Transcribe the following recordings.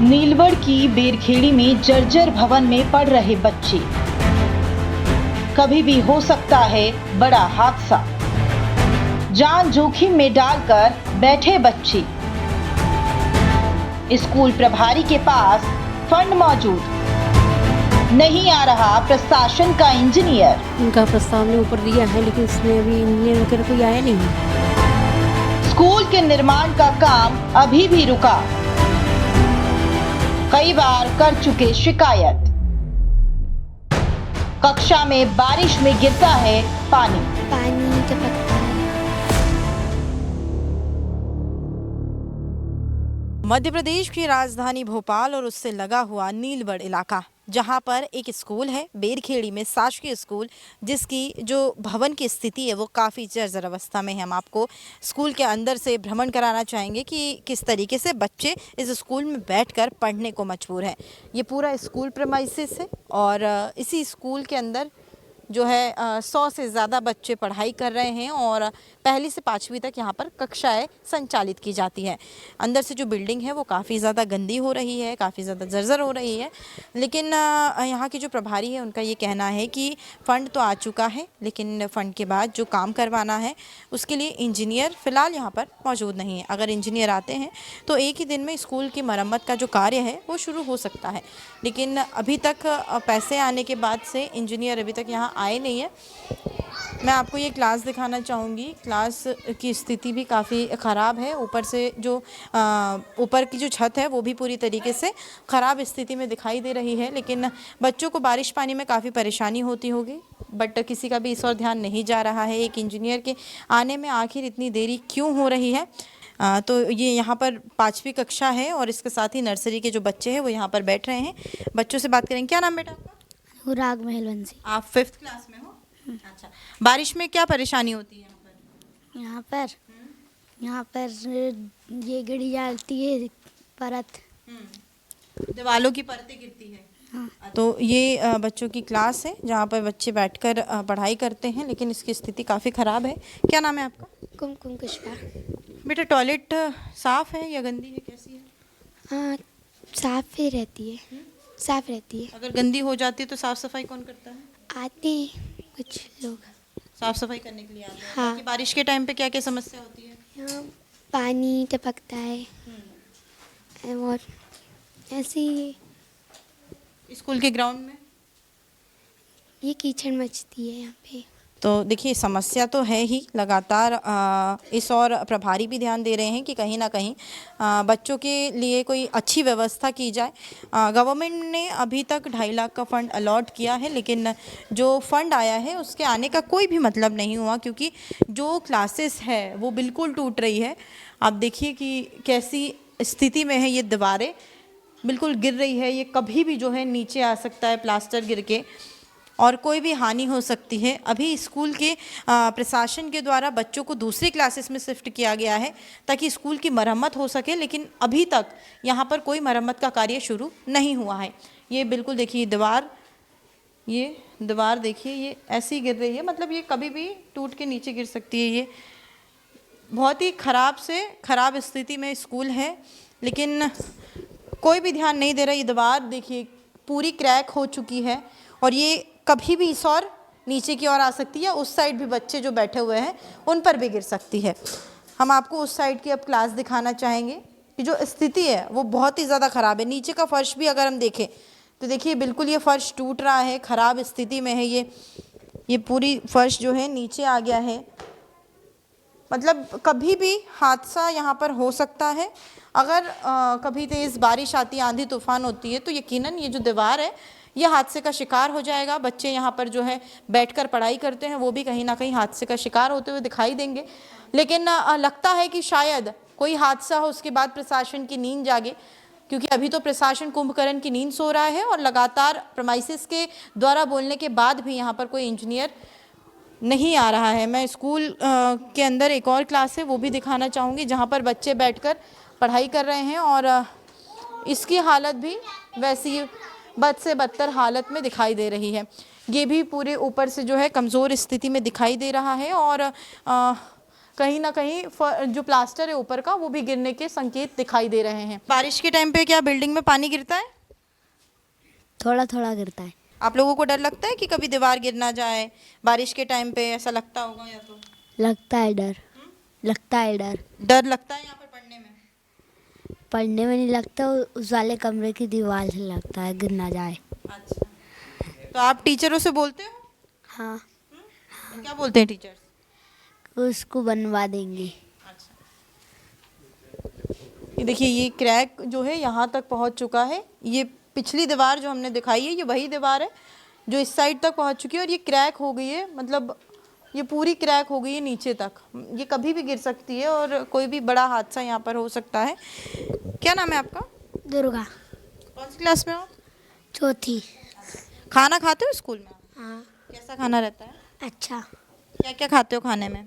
नीलवड़ की बेरखेड़ी में जर्जर भवन में पड़ रहे बच्चे। कभी भी हो सकता है बड़ा हादसा। जान जोखिम में डालकर बैठे बच्चे। स्कूल प्रभारी के पास फंड मौजूद, नहीं आ रहा प्रशासन का इंजीनियर। उनका प्रस्ताव ने ऊपर दिया है लेकिन इसमें अभी इंजीनियर वगैरह कोई आया नहीं है। स्कूल के निर्माण का काम अभी भी रुका। कई बार कर चुके शिकायत। कक्षा में बारिश में गिरता है पानी टपकता है। मध्य प्रदेश की राजधानी भोपाल और उससे लगा हुआ नीलवड़ इलाका, जहां पर एक स्कूल है बेरखेड़ी में, शासकीय स्कूल, जिसकी जो भवन की स्थिति है वो काफ़ी जर्जर अवस्था में है। हम आपको स्कूल के अंदर से भ्रमण कराना चाहेंगे कि किस तरीके से बच्चे इस स्कूल में बैठकर पढ़ने को मजबूर हैं। ये पूरा स्कूल प्रेमाइसिस है और इसी स्कूल के अंदर जो है 100 से ज़्यादा बच्चे पढ़ाई कर रहे हैं और पहली से 5वीं तक यहाँ पर कक्षाएं संचालित की जाती हैं। अंदर से जो बिल्डिंग है वो काफ़ी ज़्यादा गंदी हो रही है, काफ़ी ज़्यादा जर्जर हो रही है। लेकिन यहाँ की जो प्रभारी है उनका ये कहना है कि फ़ंड तो आ चुका है, लेकिन फ़ंड के बाद जो काम करवाना है उसके लिए इंजीनियर फ़िलहाल यहाँ पर मौजूद नहीं है। अगर इंजीनियर आते हैं तो एक ही दिन में स्कूल की मरम्मत का जो कार्य है वो शुरू हो सकता है, लेकिन अभी तक पैसे आने के बाद से इंजीनियर अभी तक यहाँ आए नहीं है। मैं आपको ये क्लास दिखाना चाहूँगी। क्लास की स्थिति भी काफ़ी ख़राब है। ऊपर से जो ऊपर की जो छत है वो भी पूरी तरीके से ख़राब स्थिति में दिखाई दे रही है। लेकिन बच्चों को बारिश पानी में काफ़ी परेशानी होती होगी, बट किसी का भी इस ओर ध्यान नहीं जा रहा है। एक इंजीनियर के आने में आखिर इतनी देरी क्यों हो रही है? तो ये यहाँ पर 5वीं कक्षा है और इसके साथ ही नर्सरी के जो बच्चे हैं वो यहाँ पर बैठ रहे हैं। बच्चों से बात करेंगे। क्या नाम बेटा आपका? अनुराग महलवंशी। आप 5th क्लास में हो? अच्छा, बारिश में क्या परेशानी होती है यहाँ पर ये गड़ी जाती है परत। दीवालों की परतें गिरती है। तो ये बच्चों की क्लास है जहाँ पर बच्चे बैठकर पढ़ाई करते हैं, लेकिन इसकी स्थिति काफ़ी ख़राब है। क्या नाम है आपका? कुमकुम कुशवा। बेटा, टॉयलेट साफ़ है या गंदी है, कैसी है? हाँ, साफ ही रहती है। साफ रहती है। अगर गंदी हो जाती है तो साफ़ सफाई कौन करता है? आते हैं कुछ लोग साफ़ सफाई करने के लिए आते हैं। हाँ। बाकी बारिश के टाइम पे क्या क्या समस्या होती है? यहाँ पानी टपकता है और ऐसे ही स्कूल के ग्राउंड में ये कीचड़ मचती है यहाँ पे। तो देखिए, समस्या तो है ही। लगातार इस और प्रभारी भी ध्यान दे रहे हैं कि कहीं ना कहीं बच्चों के लिए कोई अच्छी व्यवस्था की जाए। गवर्नमेंट ने अभी तक 2.5 लाख का फ़ंड अलॉट किया है, लेकिन जो फ़ंड आया है उसके आने का कोई भी मतलब नहीं हुआ, क्योंकि जो क्लासेस है वो बिल्कुल टूट रही है। आप देखिए कि कैसी स्थिति में है। ये दीवारें बिल्कुल गिर रही है। ये कभी भी जो है नीचे आ सकता है प्लास्टर गिर के और कोई भी हानि हो सकती है। अभी स्कूल के प्रशासन के द्वारा बच्चों को दूसरी क्लासेस में शिफ्ट किया गया है ताकि स्कूल की मरम्मत हो सके, लेकिन अभी तक यहाँ पर कोई मरम्मत का कार्य शुरू नहीं हुआ है। ये बिल्कुल देखिए ये दीवार देखिए, ये ऐसी गिर रही है, मतलब ये कभी भी टूट के नीचे गिर सकती है। ये बहुत ही ख़राब स्थिति में स्कूल है, लेकिन कोई भी ध्यान नहीं दे रहा। ये दीवार देखिए पूरी क्रैक हो चुकी है और ये कभी भी इस और नीचे की ओर आ सकती है। उस साइड भी बच्चे जो बैठे हुए हैं उन पर भी गिर सकती है। हम आपको उस साइड की अब क्लास दिखाना चाहेंगे कि जो स्थिति है वो बहुत ही ज़्यादा ख़राब है। नीचे का फर्श भी अगर हम देखें तो देखिए बिल्कुल ये फर्श टूट रहा है, ख़राब स्थिति में है। ये पूरी फर्श जो है नीचे आ गया है। मतलब कभी भी हादसा यहाँ पर हो सकता है। अगर कभी तेज़ बारिश आती है, आंधी तूफान होती है, तो यकीनन ये जो दीवार है ये हादसे का शिकार हो जाएगा। बच्चे यहाँ पर जो है बैठकर पढ़ाई करते हैं वो भी कहीं ना कहीं हादसे का शिकार होते हुए दिखाई देंगे। लेकिन लगता है कि शायद कोई हादसा हो उसके बाद प्रशासन की नींद जागे, क्योंकि अभी तो प्रशासन कुंभकर्ण की नींद सो रहा है और लगातार प्रेमाइसिस के द्वारा बोलने के बाद भी यहाँ पर कोई इंजीनियर नहीं आ रहा है। मैं स्कूल के अंदर एक और क्लास है वो भी दिखाना चाहूँगी जहाँ पर बच्चे बैठकर पढ़ाई कर रहे हैं और इसकी हालत भी वैसी बद से बदतर हालत में दिखाई दे रही है। ये भी पूरे ऊपर से जो है कमज़ोर स्थिति में दिखाई दे रहा है और कहीं ना कहीं जो प्लास्टर है ऊपर का वो भी गिरने के संकेत दिखाई दे रहे हैं। बारिश के टाइम पे क्या बिल्डिंग में पानी गिरता है? थोड़ा थोड़ा गिरता है। आप लोगों को डर लगता है कि कभी दीवार गिर ना जाए बारिश के टाइम पे, ऐसा लगता होगा या तो? लगता है डर। लगता है डर। डर लगता है यहाँ पर पढ़ने में? पढ़ने में नहीं लगता, उस वाले कमरे की दीवार से लगता है गिर ना जाए। अच्छा, तो आप टीचरों से बोलते हो? हाँ, तो क्या बोलते हैं टीचर्स? उसको बनवा देंगे। ये देखिए, ये क्रैक जो है यहाँ तक पहुँच चुका है। ये पिछली दीवार जो हमने दिखाई है ये वही दीवार है जो इस साइड तक पहुँच चुकी है और ये क्रैक हो गई है, मतलब ये पूरी क्रैक हो गई है नीचे तक। ये कभी भी गिर सकती है और कोई भी बड़ा हादसा यहाँ पर हो सकता है। क्या नाम है आपका? दुर्गा। कौन सी क्लास में हो? चौथी। खाना खाते हो स्कूल में? हाँ। कैसा खाना रहता है? अच्छा। क्या क्या खाते हो खाने में?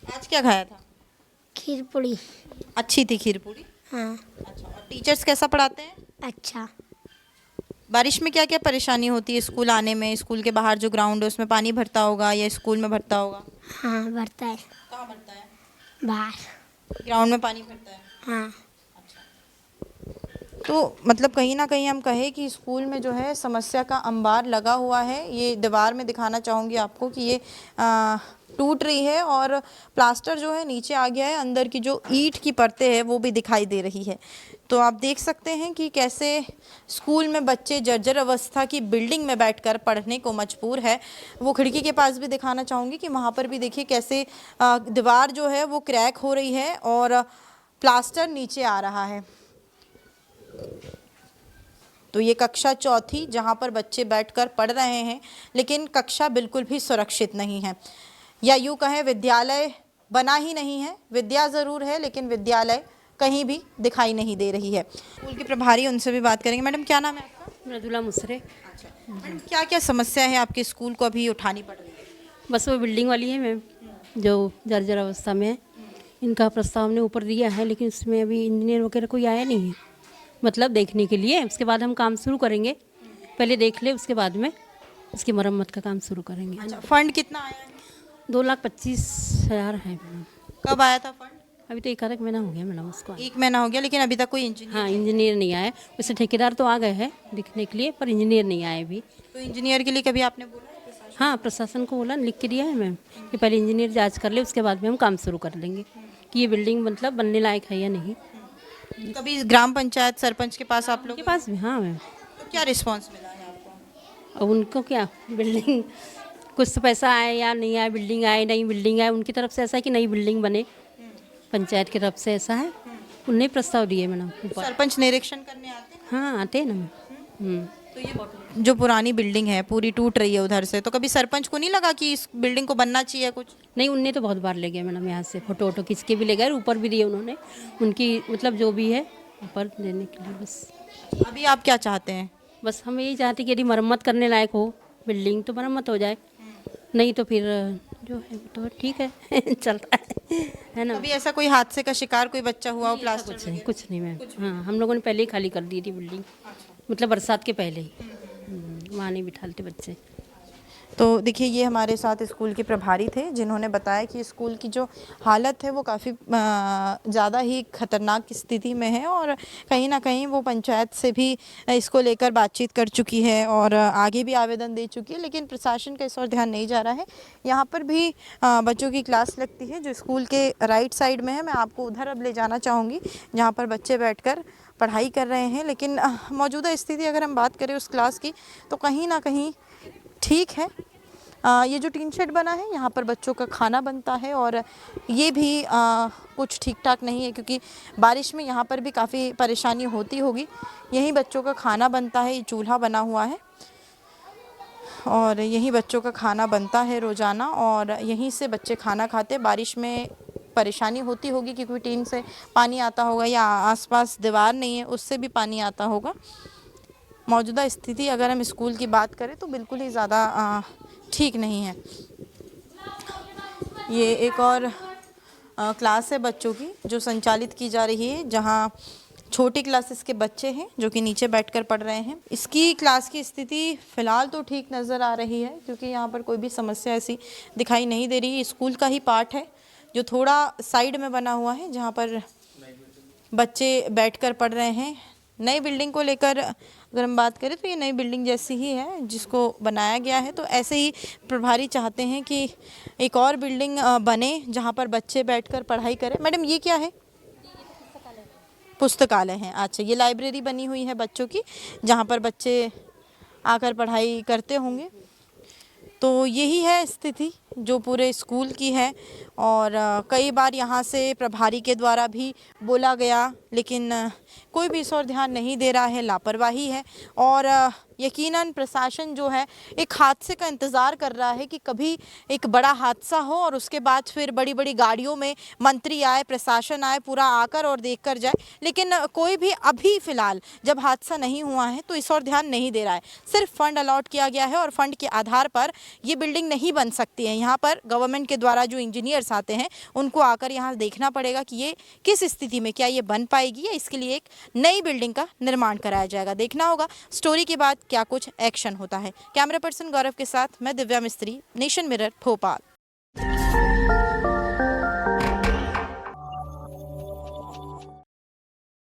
आज क्या खाया था? खीर पूड़ी। अच्छी थी खीर पूड़ी? हाँ। अच्छा, और टीचर्स कैसा पढ़ाते हैं? अच्छा। बारिश में क्या क्या परेशानी होती है स्कूल आने में? स्कूल के बाहर जो ग्राउंड है उसमें पानी भरता होगा या स्कूल में भरता होगा? हाँ, भरता है। कहाँ भरता है? बाहर। ग्राउंड में पानी भरता है? हाँ। तो मतलब कहीं ना कहीं हम कहें कि स्कूल में जो है समस्या का अंबार लगा हुआ है। ये दीवार में दिखाना चाहूँगी आपको कि ये टूट रही है और प्लास्टर जो है नीचे आ गया है, अंदर की जो ईंट की परतें हैं वो भी दिखाई दे रही है। तो आप देख सकते हैं कि कैसे स्कूल में बच्चे जर्जर अवस्था की बिल्डिंग में बैठकर पढ़ने को मजबूर है। वो खिड़की के पास भी दिखाना चाहूँगी कि वहाँ पर भी देखिए कैसे दीवार जो है वो क्रैक हो रही है और प्लास्टर नीचे आ रहा है। तो ये कक्षा चौथी जहाँ पर बच्चे बैठकर पढ़ रहे हैं, लेकिन कक्षा बिल्कुल भी सुरक्षित नहीं है, या यूँ कहें विद्यालय बना ही नहीं है। विद्या ज़रूर है लेकिन विद्यालय कहीं भी दिखाई नहीं दे रही है। स्कूल के प्रभारी, उनसे भी बात करेंगे। मैडम, क्या नाम है आपका? मृदुला मुसरे। अच्छा मैडम, क्या क्या समस्या है आपके स्कूल को अभी उठानी पड़ रही है? बस वो बिल्डिंग वाली है मैम, जो जर्जर अवस्था में है। इनका प्रस्ताव ने ऊपर दिया है लेकिन उसमें अभी इंजीनियर वगैरह कोई आया नहीं है, मतलब देखने के लिए। उसके बाद हम काम शुरू करेंगे, पहले देख ले उसके बाद में उसकी मरम्मत का काम शुरू करेंगे। अच्छा, फंड कितना आया है? 2,25,000 है मैडम। कब आया था फंड? अभी तो 1 महीना हो गया मैडम उसको। 1 महीना हो गया, लेकिन अभी तक कोई इंजीनियर? हाँ, इंजीनियर नहीं आया। वैसे ठेकेदार तो आ गए हैं दिखने के लिए, पर इंजीनियर नहीं आए अभी। तो इंजीनियर के लिए कभी आपने बोला? हाँ, प्रशासन को बोला, लिख के दिया है मैम कि पहले इंजीनियर जांच कर ले, उसके बाद में हम काम शुरू कर लेंगे कि ये बिल्डिंग मतलब बनने लायक है या नहीं। कभी ग्राम पंचायत सरपंच के पास आप लोग के पास भी? हाँ मैम। तो क्या रिस्पांस मिला है आपको? अब उनको क्या, बिल्डिंग कुछ तो पैसा आए या नहीं आए, बिल्डिंग आए नई बिल्डिंग आए, उनकी तरफ से ऐसा है कि नई बिल्डिंग बने, पंचायत की तरफ से ऐसा है। उनने प्रस्ताव दिए मैडम ऊपर। सरपंच निरीक्षण करने आते हैं? हाँ, आते हैं ना मैम। तो ये जो पुरानी बिल्डिंग है पूरी टूट रही है उधर से, तो कभी सरपंच को नहीं लगा कि इस बिल्डिंग को बनना चाहिए कुछ? नहीं, उनने तो बहुत बार ले गए मैडम, यहाँ से फोटो वोटो खींच के भी ले गए, ऊपर भी दिए उन्होंने, उनकी मतलब जो भी है ऊपर देने के लिए। बस अभी आप क्या चाहते हैं? बस हम यही चाहते कि यदि मरम्मत करने लायक हो बिल्डिंग तो मरम्मत हो जाए, नहीं तो फिर जो है तो ठीक है चल रहा है ना। कभी ऐसा कोई हादसे का शिकार कोई बच्चा हुआ हो प्लास्टर? कुछ नहीं मैम। हाँ, हम लोगों ने पहले ही खाली कर दी थी बिल्डिंग, मतलब बरसात के पहले ही। वहाँ नहीं बिठाते बच्चे। तो देखिए, ये हमारे साथ स्कूल के प्रभारी थे जिन्होंने बताया कि स्कूल की जो हालत है वो काफ़ी ज़्यादा ही खतरनाक स्थिति में है और कहीं ना कहीं वो पंचायत से भी इसको लेकर बातचीत कर चुकी है और आगे भी आवेदन दे चुकी है, लेकिन प्रशासन का इस ओर ध्यान नहीं जा रहा है। यहाँ पर भी बच्चों की क्लास लगती है जो स्कूल के राइट साइड में है। मैं आपको उधर अब ले जाना चाहूँगी जहाँ पर बच्चे बैठकर पढ़ाई कर रहे हैं, लेकिन मौजूदा स्थिति अगर हम बात करें उस क्लास की तो कहीं ना कहीं ठीक है। ये जो टीन शेड बना है यहाँ पर बच्चों का खाना बनता है और ये भी कुछ ठीक ठाक नहीं है, क्योंकि बारिश में यहाँ पर भी काफ़ी परेशानी होती होगी। यहीं बच्चों का खाना बनता है, ये चूल्हा बना हुआ है और यहीं बच्चों का खाना बनता है रोज़ाना और यहीं से बच्चे खाना खाते। बारिश में परेशानी होती होगी क्योंकि टीन से पानी आता होगा या आसपास दीवार नहीं है उससे भी पानी आता होगा। मौजूदा स्थिति अगर हम स्कूल की बात करें तो बिल्कुल ही ज़्यादा ठीक नहीं है। ये एक और क्लास है बच्चों की जो संचालित की जा रही है, जहाँ छोटी क्लासेस के बच्चे हैं जो कि नीचे बैठकर पढ़ रहे हैं। इसकी क्लास की स्थिति फ़िलहाल तो ठीक नज़र आ रही है क्योंकि यहाँ पर कोई भी समस्या ऐसी दिखाई नहीं दे रही। स्कूल का ही पार्ट है जो थोड़ा साइड में बना हुआ है जहाँ पर बच्चे बैठकर पढ़ रहे हैं। नई बिल्डिंग को लेकर अगर हम बात करें तो ये नई बिल्डिंग जैसी ही है जिसको बनाया गया है, तो ऐसे ही प्रभारी चाहते हैं कि एक और बिल्डिंग बने जहाँ पर बच्चे बैठकर पढ़ाई करें। मैडम ये क्या है? पुस्तकालय है। अच्छा, ये लाइब्रेरी बनी हुई है बच्चों की जहाँ पर बच्चे आकर पढ़ाई करते होंगे। तो यही है स्थिति जो पूरे स्कूल की है और कई बार यहाँ से प्रभारी के द्वारा भी बोला गया लेकिन कोई भी इस ओर ध्यान नहीं दे रहा है, लापरवाही है। और यकीनन प्रशासन जो है एक हादसे का इंतज़ार कर रहा है कि कभी एक बड़ा हादसा हो और उसके बाद फिर बड़ी बड़ी गाड़ियों में मंत्री आए, प्रशासन आए, पूरा आकर और देख कर जाए। लेकिन कोई भी अभी फ़िलहाल जब हादसा नहीं हुआ है तो इस ओर ध्यान नहीं दे रहा है। सिर्फ फंड अलॉट किया गया है और फंड के आधार पर ये बिल्डिंग नहीं बन सकती है। यहाँ पर गवर्नमेंट के द्वारा जो इंजीनियर्स आते हैं उनको आकर यहाँ देखना पड़ेगा कि ये किस स्थिति में, क्या ये बन पाएगी या इसके लिए एक नई बिल्डिंग का निर्माण कराया जाएगा। देखना होगा स्टोरी के बाद क्या कुछ एक्शन होता है। कैमरा पर्सन गौरव के साथ मैं दिव्या मिस्त्री, नेशन मिरर, भोपाल।